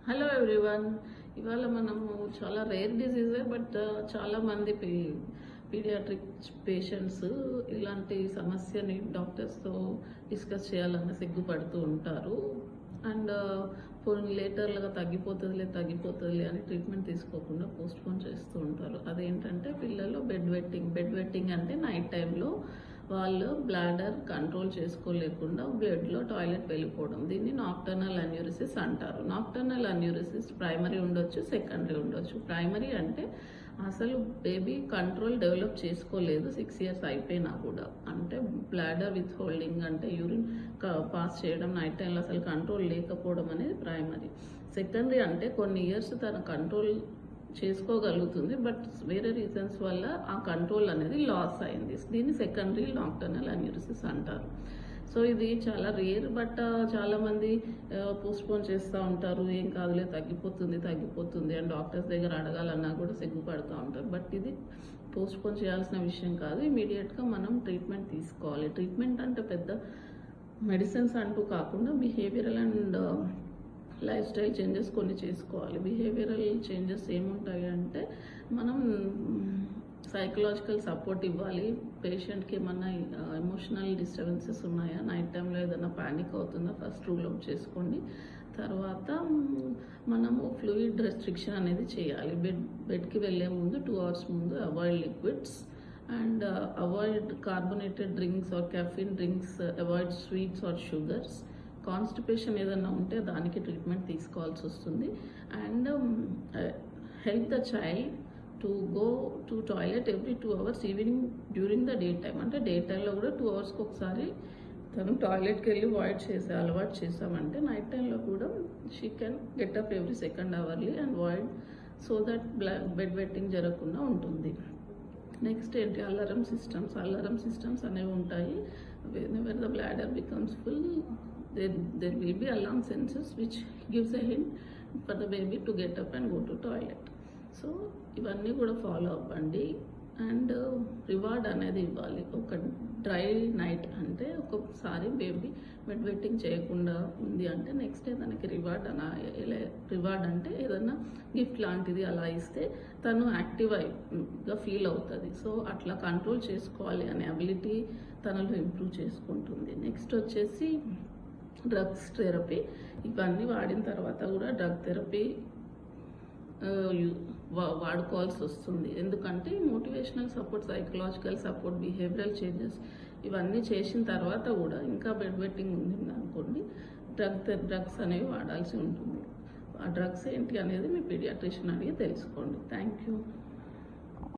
Hello everyone. ఇవాళ మనము చాలా రేర్ డిసీజే, బట్ చాలా మంది పీడియాట్రిక్ పేషెంట్స్ ఇలాంటి సమస్యని డాక్టర్స్తో డిస్కస్ చేయాలన్న సిగ్గుపడుతూ ఉంటారు. అండ్ లేటర్లుగా తగ్గిపోతుంది అని ట్రీట్మెంట్ తీసుకోకుండా పోస్ట్పోన్ చేస్తూ ఉంటారు. అదేంటంటే పిల్లలు బెడ్ వెట్టింగ్ అంటే నైట్ టైంలో వాళ్ళు బ్లాడర్ కంట్రోల్ చేసుకోలేకుండా బెడ్లో టాయిలెట్ వెళ్ళిపోవడం. దీన్ని నాక్టర్నల్ అన్యూరిసిస్ అంటారు. నాక్టర్నల్ అన్యూరిసిస్ ప్రైమరీ ఉండొచ్చు, సెకండరీ ఉండొచ్చు. ప్రైమరీ అంటే అసలు బేబీ కంట్రోల్ డెవలప్ చేసుకోలేదు 6 years అయిపోయినా కూడా, అంటే బ్లాడర్ విత్ హోల్డింగ్ అంటే యూరిన్ పాస్ చేయడం నైట్ టైంలో అసలు కంట్రోల్ లేకపోవడం అనేది ప్రైమరీ. సెకండరీ అంటే కొన్ని ఇయర్స్ తన కంట్రోల్ చేసుకోగలుగుతుంది, బట్ వేరే రీజన్స్ వల్ల ఆ కంట్రోల్ అనేది లాస్ అయింది. దీన్ని సెకండరీ నాక్టర్నల్ అన్యూరిసిస్ అంటారు. సో ఇది చాలా రేర్, బట్ చాలామంది పోస్ట్పోన్ చేస్తూ ఉంటారు. ఏం కాదులే, తగ్గిపోతుంది అని డాక్టర్స్ దగ్గర అడగాలన్నా కూడా సిగ్గుపడుతూ ఉంటారు. బట్ ఇది పోస్ట్పోన్ చేయాల్సిన విషయం కాదు. ఇమీడియట్గా మనం ట్రీట్మెంట్ తీసుకోవాలి. ట్రీట్మెంట్ అంటే పెద్ద మెడిసిన్స్ అంటూ కాకుండా behavioural and life style changes కొన్ని చేసుకోవాలి. బిహేవియరల్ చేంజెస్ ఏముంటాయి అంటే మనం సైకలాజికల్ సపోర్ట్ ఇవ్వాలి. పేషెంట్కి ఏమన్నా ఎమోషనల్ డిస్టర్బెన్సెస్ ఉన్నాయా, నైట్ టైంలో ఏదైనా ప్యానిక్ అవుతుందా ఫస్ట్ రూల్ అవుట్ చేసుకోండి. తర్వాత మనము ఫ్లూయిడ్ రెస్ట్రిక్షన్ అనేది చేయాలి. బెడ్కి వెళ్ళే ముందు 2 hours ముందు avoid liquids and avoid carbonated drinks or caffeine drinks, avoid sweets or sugars. Constipation ఏదన్నా ఉంటే దానికి ట్రీట్మెంట్ తీసుకోవాల్సి వస్తుంది. And help the child to go to toilet every 2 hours evening during the day time. అంటే day టైంలో కూడా 2 hours ఒకసారి తను టాయిలెట్కి వెళ్ళి అలవాటు చేసామంటే నైట్ టైంలో కూడా she can get up every second hourly and void, so that bed vetting జరగకుండా ఉంటుంది. నెక్స్ట్ ఏంటి, అలారం సిస్టమ్స్ అనేవి ఉంటాయి. When the bladder becomes full, there will be alarm sensors which gives a hint for the baby to get up and go to toilet. So ఇవన్నీ కూడా follow అవ్వండి. And reward అనేది ఇవ్వాలి. ఒక dry night అంటే ఒకసారి బేబీ బెడ్ వెట్టింగ్ చేయకుండా ఉంది అంటే నెక్స్ట్ డే తనకి రివార్డ్ అంటే ఏదైనా గిఫ్ట్ లాంటిది అలా ఇస్తే తను యాక్టివ్గా ఫీల్ అవుతుంది. సో అట్లా కంట్రోల్ చేసుకోవాలి అనే అబిలిటీ తనలో ఇంప్రూవ్ చేసుకుంటుంది. నెక్స్ట్ వచ్చేసి డ్రగ్స్ థెరపీ. ఇవన్నీ వాడిన తర్వాత కూడా డ్రగ్ థెరపీ వాడుకోవాల్సి వస్తుంది. ఎందుకంటే motivational support, psychological support, behavioural changes ఇవన్నీ చేసిన తర్వాత కూడా ఇంకా బెడ్ వెట్టింగ్ ఉంది అనుకోండి, డ్రగ్స్ అనేవి వాడాల్సి ఉంటుంది. ఆ డ్రగ్స్ ఏంటి అనేది మీ పీడియాట్రిషియన్ అడిగి తెలుసుకోండి. Thank you.